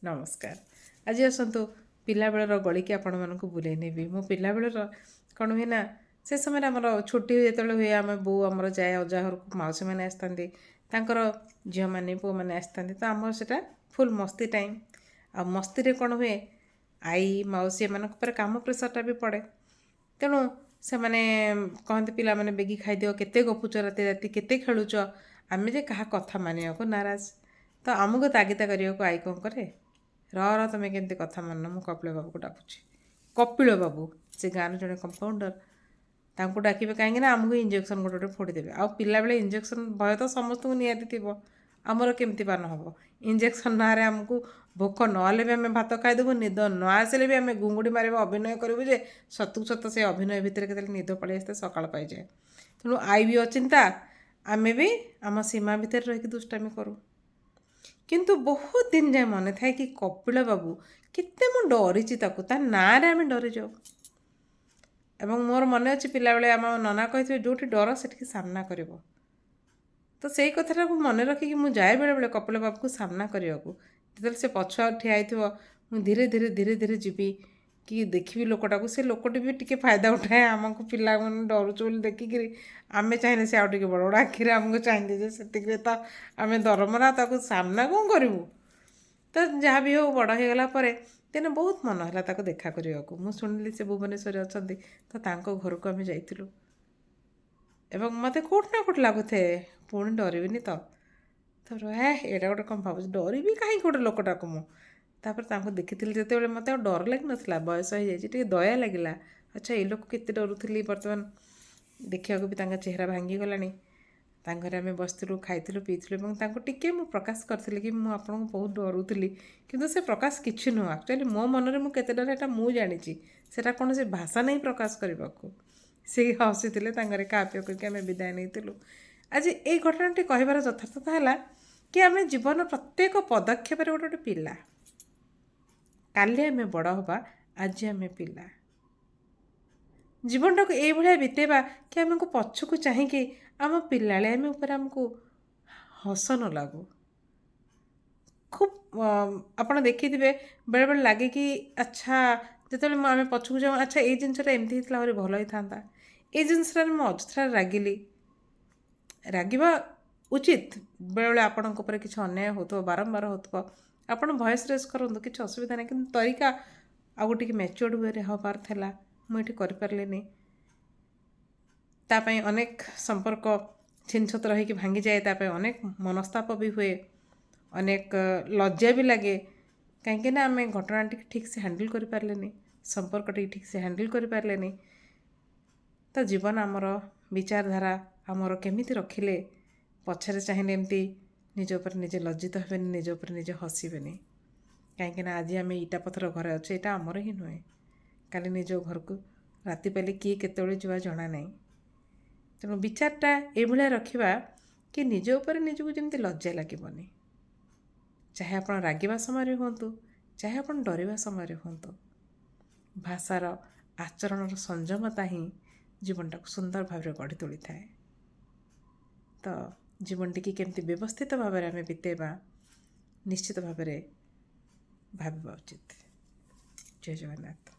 नमस्कार। आज आसतु पिलाबेलर गली की आपण मानक बुले नेबी। मो पिलाबेलर कौन हुए ना से समय आमर छुट्टी जो हुए आम बो आमर जाए अजा घर को मौसी मैंने आसती झील मैंने पु मैंने आसती तो आम से फुल मस्ती टाइम आ मस्ती कौन हुए आई मौसी मान काम प्रेसरटा भी पड़े तेणु से मैंने कहते पिला मैंने बेगी खाईदिव केते गपुच राति राति केते खेलुच आम जे क्या कथा मानिया को नाराज तो आमको तागिदा करने को आई कौन करे र तुम केमती कथा मान मु कपिल बाबू को डाकुची कपिल बाबू से गाँव जड़े कंपाउंडर तांको डाकिबे कहीं आमको इंजेक्शन गोटे गोटे फोड़ीदेवे आ पिला बेले इंजेक्शन भय तो समस्त को निहाती थी आमर केमती पान हम इंजेक्शन ना आमको भोक नले भी आम भात खाईदेबू निद न आसिले भी आम गुंगुड़ी मारे अभिनय करूँ जे सतुक सत से अभिनय भितर के निद पड़े आसते सकाल पाइजाए तेणु आई भी अचिंता आम भी आम सीमा भितर रही दुष्टामी करूँ किंतु बहुत दिन जाए मन थाए कि कपिल बाबू केते मु डरीची ता ना आम डरी जाऊ एवं मोर मन अच्छे पिला बेले आम नना कही जो डर से सामना कर तो से कथा को मन रखिकी मुझे जाए बेले बेले कपिल बाबू को सामना करने को जो से पछुआ ठिया मुझे धीरे धीरे धीरे धीरे जीवी कि देखी लोकटा को से लोकटी भी टी फायदा उठाए आमको पिला डरुच देखिक आम चाहिए से आगे बड़ बड़ आखिरी आमको चाहिए से तो आम दरमरा ताको सामना कौन करूँ तो जहाँ भी हो बड़ हो गला तेने बहुत मन है देखा करने को मुझे शुणिली से भुवनेश्वर अच्छा तो घर को आम जाइलु एवं मत कौट ना कौट लगुए पुणी डरबिनी तो है एटा गोटे कौन भाव डरबी कहीं गोटे लोकटा को मुझे देखी जो मत डर लग ना बयस हो जाए दया लगे अच्छा ये लोग केते डरुली बर्तमान देखा भी चेहरा भांगी गला घर आम बसलु खाइलु पीलु टे मुझे प्रकाश करी कि मुझे बहुत डरुली किंतु से प्रकाश किसी नुह एक्चुअली मो मन में मुझे डर है मुझे जानी से कौन से भाषा नहीं प्रकाश करने को से हसी थे खा पी करके आम विदाय नहीं आज ये घटनाटी कहबार यथार्थता है कि आम जीवन प्रत्येक पदक्षेप गोटे गोटे पिला काली आम बड़ हवा आज आम पिला जीवन टाक ये बीतेबा कि आमको पछकू चाहिए आम पिला आम ऊपर आमको हस न लगू खूब आपड़ देखिए बेले बेले लगे कि अच्छा जो आम पछकू जाऊँ अच्छा ये जिनसा एमती होता आहरी भल ही था ये जिनसा मुझे अଯଥାରେ रागिली रागिबा उचित बेले बेले आपण किसी अन्याय हो बारंबार हो आप वॉइस रेस करूँ किसी असुविधा नहीं कि तरीका आउ टे मैच्योर्ड वे हबार था मुझे करपारे तापाई अनेक संपर्क छिन छत रही भांगी जाए तापाई अनेक मनस्ताप भी हुए अनेक लज्जा भी लगे कहीं आम घटना ठीक से हैंडल करपारे संपर्क ठीक से हैंडल करपारे तो जीवन आमर विचारधारा आमर केमिति रखिले पछरे चाहिए एमती निज उपर निजे लज्जित हेबेनि निज उपर निजे हसबेनि कहीं आज आम इटा पथर घर अच्छे यहाँ आमर ही नुहे काली निज घर को राति पाले किए केतबेले जुआ जना नहीं तेणु विचारटा ये रखा कि निज उपर निजको जमी लज्जा लगनी चाहे आप रागिबा समय हूँ चाहे आप डरवा समय हूँ भाषार आचरण संयमता ही जीवनटा को सुंदर भाव गढ़ी तोली थाए तो जीवन टी केमती व्यवस्थित भाव में आम बीतेबा निश्चित भाव भाविबा उचित। जय जगन्नाथ।